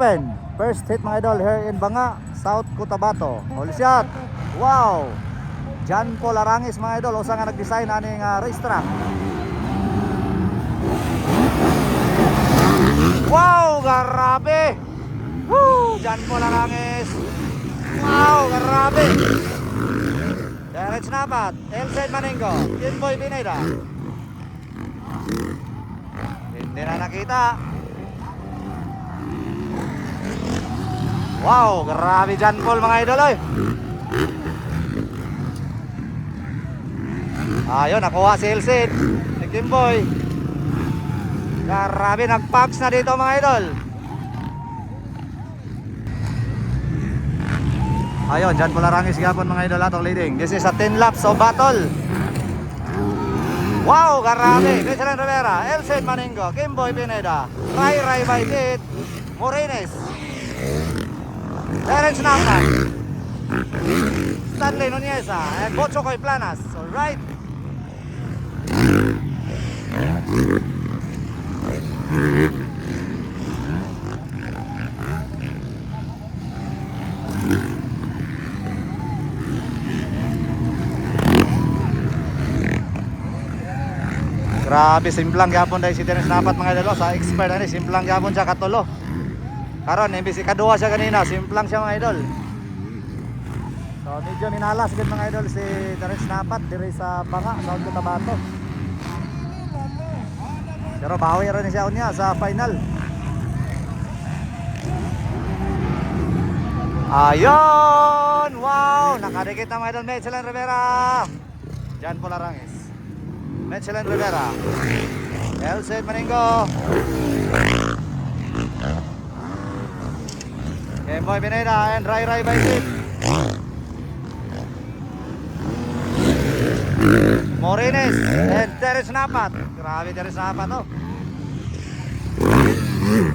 open. First hit mga idol here in Banga, South Cotabato. Holy shot. Wow. John Paul Arangis mga idol, usa nga nag-design aning racetrack. Wow, grabe. Woo, John Paul Arangis. Wow, grabe. Direct snapat, Elsen Maningo, Kimboy Pineda. Hindi na nakita. Wow, grabe John Paul mga idol oy. Ayun, nakuha si Elsen, si Kimboy. Grabe, nag-pumps na dito mga idol. Ayun, John Paul Arangis gapon mga idol atong leading. This is a 10 laps of battle. Wow, grabe. Cristian Rivera, Elsen Maningo, Kimboy Pineda, Ray Baitit, Morines, Terence Naunan, Stanley Nuneza, and Bochokoy Planas. Alright. Grabe, simplang gyapon dahil si Terence Napat mga idol. Sa expert ani, simplang gyapon siya katulo. Karon imbis ikaduha siya kanina, simplang siya mga idol. So medyo minalas gid mga idol si Terence Napat diri sa Banga, South Cotabato. Pero bawi rin siya unya sa final. Ayun! Wow! Nakadikit na mga idol, Michelin Rivera, John Paul Arangis, Michelin Rivera, Elsen Maningo, Kimboy Pineda, and Ray Baitit, Morines, and Terence Napat. Grabe Terence Napat oh.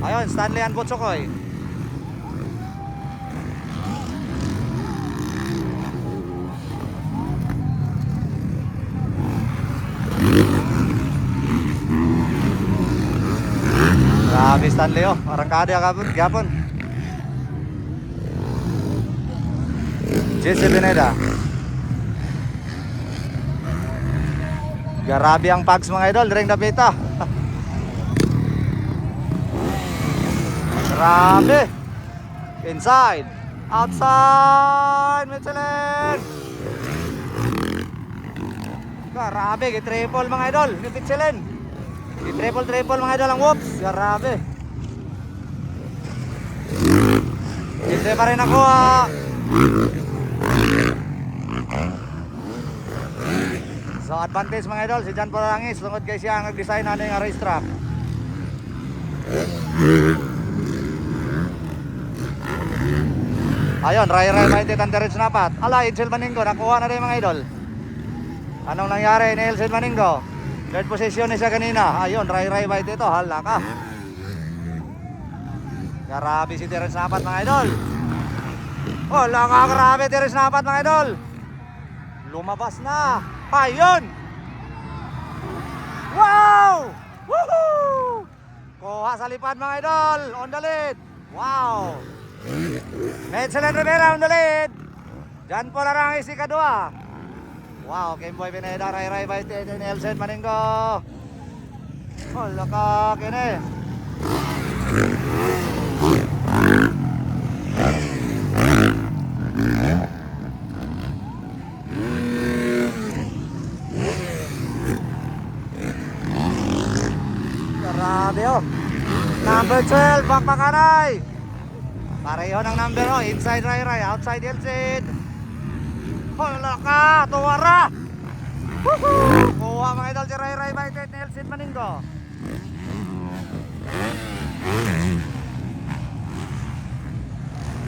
Ayun, Stanley and Bochokoy. Grabe Stanley oh, arangkada gapon. Jesse Pineda. Grabe ang pags mga idol, ring dapita. Grabe. Inside, outside, Michelin. Grabe, triple mga idol, ni Michelin. Triple mga idol ang whoops. Grabe. Hindi pa rin ako So advantage mga idol si John Paul Arangis, tungod kay siya ang nag-design na ng racetrack. Ayun, Ray Baitit and Terence Napat. Ala, Elsen Maningo, nakuha na rin mga idol. Anong nangyari ni Elsen Maningo? Third position niya kanina. Ayun, Ray Baitit ito, hala ka. Grabe si Terence Napat mga idol. Hala ka, grabe Terence Napat mga idol. Lumabas na. Ayun. Wow! Woohoo! Kuha sa lipad mga idol. On the lead. Wow! Michelin Rivera on the lead. John Paul Arangis ikadua. Wow, Kimboy Pineda, Ray Baitit, and Elsen Maningo. Hala ka, kini. Grabe oh. Number 12, Bakbakanay. Pareho ng number oh. Inside Ray, outside Elsen. Hala ka, tuwara. Woohoo! Kuha mga idol si Ray Baitit, Elsen Maningo.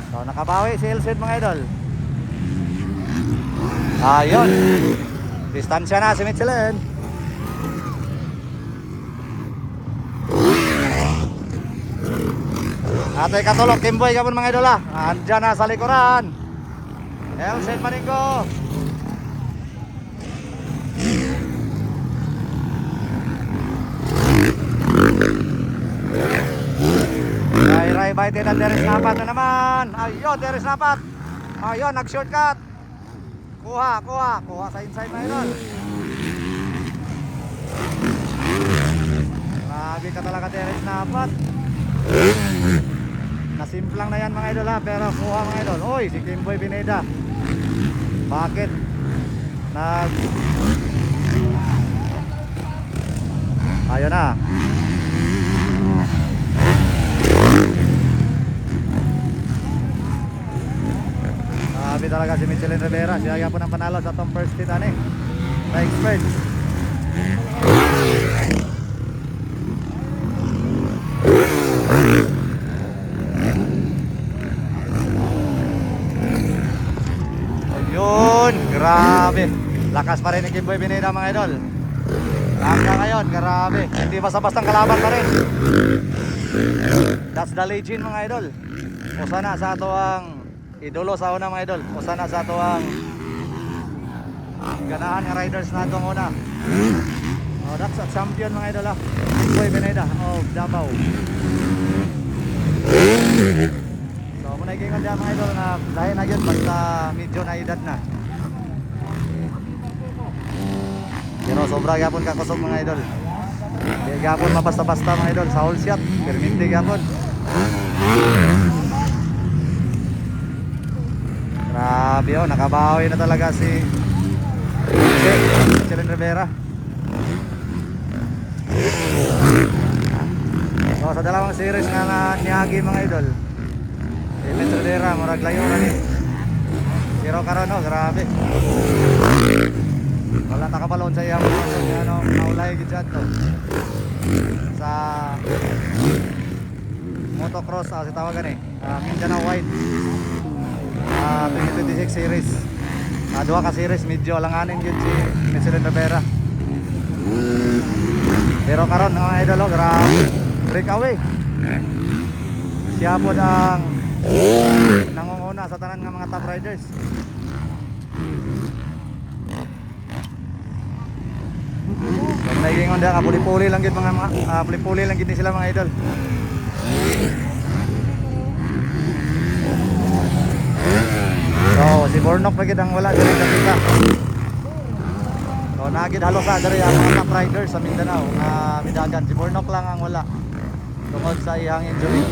So nakabawi si Elsen mga idol. Ayun. Distansya na si Michelin. Ato'y katulog, Kimboy kapon mga idol ah. Andyan na sa likuran. Elsen Maningo. Ray Invited ang Teres Napat na naman. Ayun, Teres Napat. Ayun, nag-shortcut. Kuha sa inside mga idol. Grabe ka talaga, Teres Napat. Nasimplang na yan mga idol ha, pero kuha mga idol. Oy, si Kimboy Pineda. Bakit? Ayun na. Grabe talaga si Michelin Rivera. Siya po ng panalo sa Tom First Pit ani. Sa experts. Ayun, grabe. Lakas pa rin ni Kimboy Pineda mga idol. Hanggang ngayon, grabe. Hindi basta-bastang kalaban pa rin. That's the legend mga idol. Usa na sa ato ang idolo sa una mga idol. Usa na sa ato ang ganahan ng riders na itong una. Oh, that's a champion mga idol ha. Kimboy Pineda of Davao. So muna ikingan dyan mga idol na dahil na yun basta medyo na edad na. Pero sobra gapon kakusog mga idol. Di gapon mabasta-basta mga idol sa whole shot. Perminte gapon. Grabe oh, nakabawi na talaga si Michelin Rivera. So sa dalawang series nga niyagi mga idol. Si Michelin Rivera murag layo na ni. Pero karon oh, grabe. Wala nakabalon sa iyang ano, naulay gid to. Sa motocross si tawagan Mindanao White 2026 series. Duha ka series medyo alanganin gyud si Michelin Rivera. Pero karon mga idol grabe breakaway. Siya po ang nangunguna sa tanan nga mga top riders. So naging onda puli-puli lang gid mga puli-puli lang gid sila mga idol. So si Bornok pa gid ang wala diri sa kita. So nagid halos sa diri ang mga top riders sa Mindanao nga midagan. Si Bornok lang ang wala tungod sa iyang injury.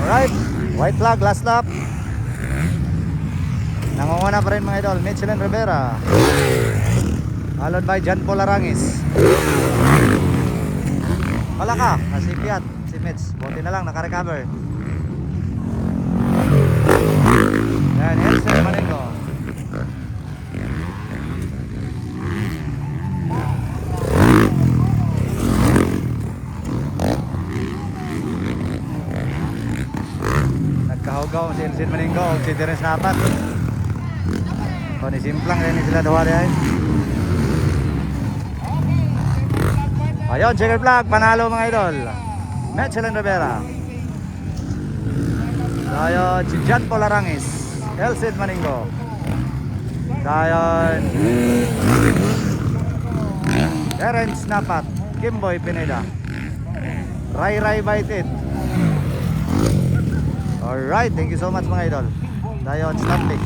Alright, white flag, last lap. Nangunguna pa rin mga idol, Michelin Rivera, followed by John Paul Arangis. Wala ka, nasipiyat si Mitch. Buti na lang, nakarecover. Yan, Elsen Maningo. Nagkahugaw si Elsen Maningo o si Teres Napat. So ni simplang rin sila duha diay. Ayun, checker flag, panalo mga idol. Michelin Rivera. Ayun, si John Paul Arangis, Elsen Maningo. Ayun, Terence Napat, Kimboy Pineda, Ray Baited. Alright, thank you so much mga idol. Ayun, Stanley.